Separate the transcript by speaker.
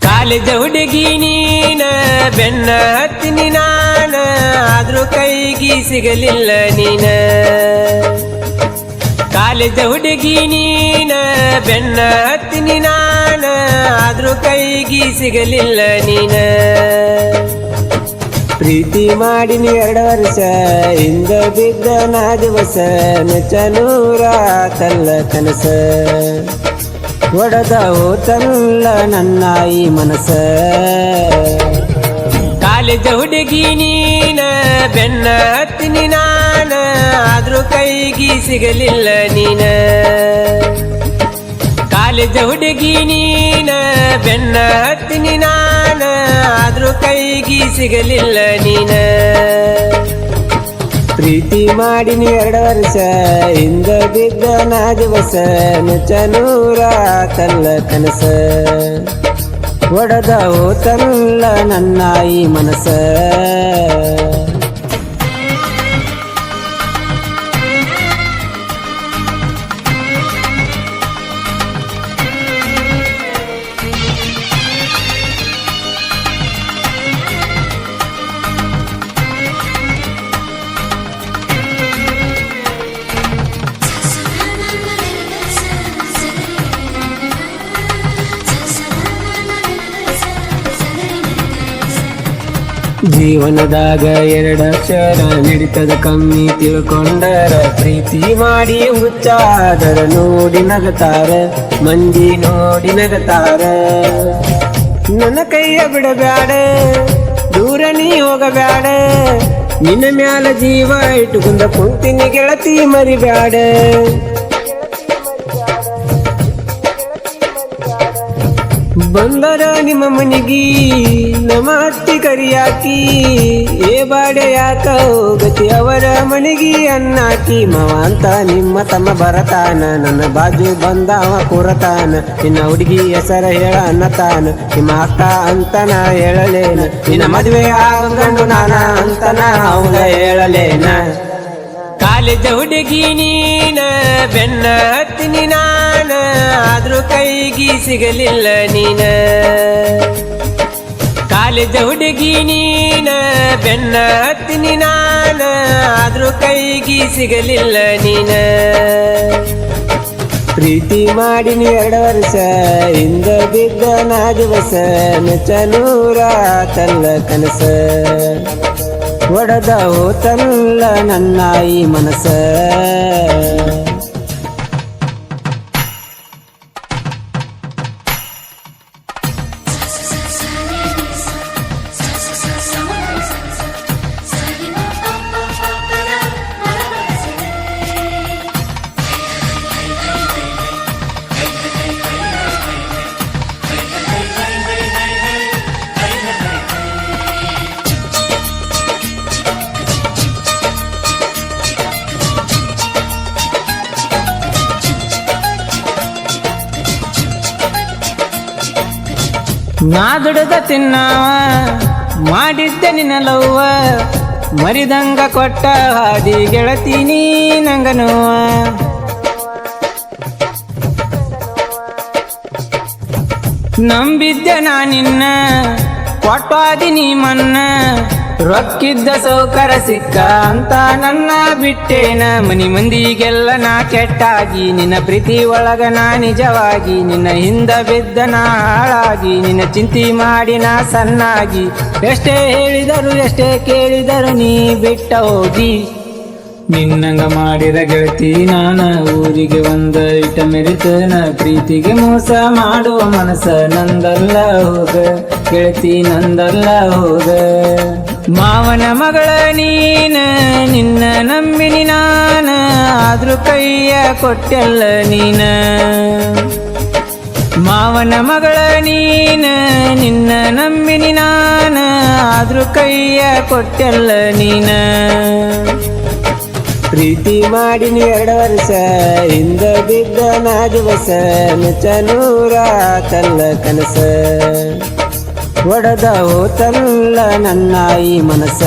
Speaker 1: college ಹುಡುಗಿ ನೀನ ಬೆನ್ನ ಹತ್ತಿನಿ ನಾನ ಆದ್ರೂ ಕೈಗಿ ಸಿಗಲಿಲ್ಲ ನೀನ ಕಾಲೇಜ ಹುಡುಗಿ ನೀನ ಬೆನ್ನ ಹತ್ತಿನಿ ನಾನ ಆದ್ರೂ ಕೈಗಿ ಸಿಗಲಿಲ್ಲ ನೀನ ಪ್ರೀತಿ ಮಾಡಿನಿ 2 ವರ್ಷ ಹಿಂದ ಬಿದ್ದ ನಾ ದಿವಸ ಮೆಚ್ಚನೂರ ತಲ್ಲ ಕನಸ ಒಡದ ಹೋತಲ್ಲ ನನ್ನ ಈ ಮನಸ ಕಾಲೇಜ ಹುಡುಗಿ ನೀನ ಬೆನ್ನ ಹತ್ತಿನಿ ನಾನ ಆದ್ರೂ ಕೈಗಿ ಸಿಗಲಿಲ್ಲ ನೀನ ಕಾಲೇಜ ಹುಡುಗಿ ನೀನ ಬೆನ್ನ ಹತ್ತಿನಿ ನಾನ ಆದ್ರೂ ಕೈಗಿ ಸಿಗಲಿಲ್ಲ ನೀನ ಪ್ರೀತಿ ಮಾಡಿನಿ 2 ವರ್ಷ ಹಿಂದ ಬಿದ್ದ ನಾ ದಿವಸ ಮೆಚ್ಚನೂರ ತಲ್ಲ ಕನಸ ಒಡದ ಹೋತಲ್ಲ ನನ್ನ ಈ ಮನಸ ಜೀವನದಾಗ 2 ಅಕ್ಷರ ನಡೀತದ ಕಮ್ಮಿ ತಿಳ್ಕೊಂಡರ ಪ್ರೀತಿ ಮಾಡಿ ಹುಚ್ಚಾದರ ನೋಡಿ ನಗತಾರ ಮಂದಿ ನೋಡಿ ನಗತಾರ ನನ್ನ ಕೈಯ ಬಿಡಬ್ಯಾಡ ದೂರ ನೀ ಹೋಗಬ್ಯಾಡ ನಿನ್ನ ಮ್ಯಾಲ ಜೀವ ಇಟ್ಟುಕೊಂಡ ಕುಂತಿನಿ ಗೆಳತಿ ಮರಿಬ್ಯಾಡ ಬಂದರ ನಿಮ್ಮ ಮನಿಗಿ ನಮ್ಮ ಅತ್ತಿ ಕರಿಯಾಕಿ ಏ ಬಾಡೆ ಯಾಕ ಹೋಗತಿ ಅವರ ಮನಿಗಿ ಅನ್ನಾಕಿ ಮಾವ ಅಂತ ನಿಮ್ಮ ತಮ್ಮ ಬರತಾನ ನನ್ನ ಬಾಜು ಬಂದವ ಕೂರತಾನ ನಿನ್ನ ಹುಡುಗಿ ಹೆಸರ ಹೇಳ ಅನ್ನತಾನ ನಿಮ್ಮ ಅಕ್ಕ ಅಂತ ನಾ ಹೇಳಲೇನ ನಿನ್ನ ಮದುವೆ ಆಗಂಡು ನಾನ ಅಂತ ನಾ ಅವಂಗ ಹೇಳಲೇನ ಕಾಲೇಜ ಹುಡುಗಿ ನೀನ ಬೆನ್ನ ಹತ್ತಿನಿ ನಾನ ಆದ್ರೂ ಕೈಗಿ ಸಿಗಲಿಲ್ಲ ನೀನ ಕಾಲೇಜ ಹುಡುಗಿ ನೀನ ಬೆನ್ನ ಹತ್ತಿನಿ ನಾನ ಆದ್ರೂ ಕೈಗಿ ಸಿಗಲಿಲ್ಲ ನೀನ ಪ್ರೀತಿ ಮಾಡಿನಿ 2 ವರ್ಷ ಹಿಂದ ಬಿದ್ದ ನಾ ದಿವಸ ಮೆಚ್ಚನೂರ ತಲ್ಲ ಕನಸ ಒಡದ ಹೋತಲ್ಲ ನನ್ನ ಈ ಮನಸ ನಾ ದುಡದ ತಿನ್ನವ ಮಾಡಿದ್ದೆ ನಿನ್ನ ಲವ್ವ ಮರಿದಂಗ ಕೊಟ್ಟ ಹಾದಿ ಗೆಳತಿ ನೀ ನಂಗನುವ ನಂಬಿದ್ದೆ ನಾ ನಿನ್ನ ಕೊಟ್ಟಾದಿ ನೀ ಮನ್ನ ರೊಕ್ಕಿದ್ದ ಸೌಕರ ಸಿಕ್ಕ ಅಂತ ನನ್ನ ಬಿಟ್ಟೇನ ಮನಿ ಮಂದಿಗೆಲ್ಲ ನಾ ಕೆಟ್ಟಾಗಿ ನಿನ್ನ ಪ್ರೀತಿ ಒಳಗ ನಾ ನಿಜವಾಗಿ ನಿನ್ನ ಹಿಂದ ಬಿದ್ದ ನಾ ಹಾಳಾಗಿ ನಿನ್ನ ಚಿಂತಿ ಮಾಡಿ ನಾ ಸಣ್ಣಾಗಿ ಎಷ್ಟೇ ಹೇಳಿದರು ಎಷ್ಟೇ ಕೇಳಿದರು ನೀ ಬಿಟ್ಟ ಹೋಗಿ
Speaker 2: ನಿನ್ನಂಗ ಮಾಡಿದ ಗೆಳತಿ ನಾನ ಊರಿಗೆ ಒಂದ ಇಟ ಮೆರಿತನ ಪ್ರೀತಿಗೆ ಮೋಸ ಮಾಡುವ ಮನಸ ನಂದಲ್ಲ ಹೋಗ ಗೆಳತಿ ನಂದಲ್ಲ ಹೋಗ ಮಾವನ ಮಗಳ ನೀನ ನಿನ್ನ ನಂಬಿನಿ ನಾನ ಆದ್ರೂ ಕೈಯ ಕೊಟ್ಟೆಲ್ಲ ನೀನ ಮಾವನ ಮಗಳ ನೀನ ನಿನ್ನ ನಂಬಿನಿ ನಾನ ಆದ್ರೂ ಕೈಯ ಕೊಟ್ಟೆಲ್ಲ ನೀನ
Speaker 1: ಪ್ರೀತಿ ಮಾಡಿನಿ 2 ವರ್ಷ ಹಿಂದ ಬಿದ್ದ ನಾ ದಿವಸ ನುಚ್ಚನೂರ ತಲ್ಲ ಕನಸ ಒಡದ ಹೋತಲ್ಲ ನನ್ನ ಈ ಮನಸ